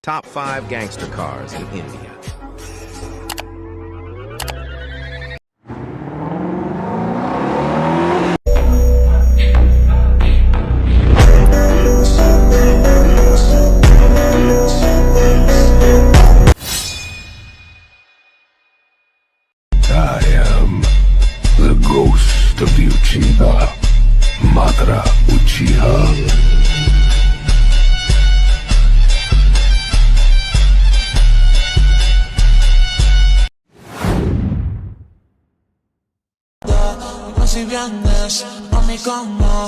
Top 5 gangster cars in India. I am the ghost of the Uchiha, Madara Uchiha. Si vienes a mi cama,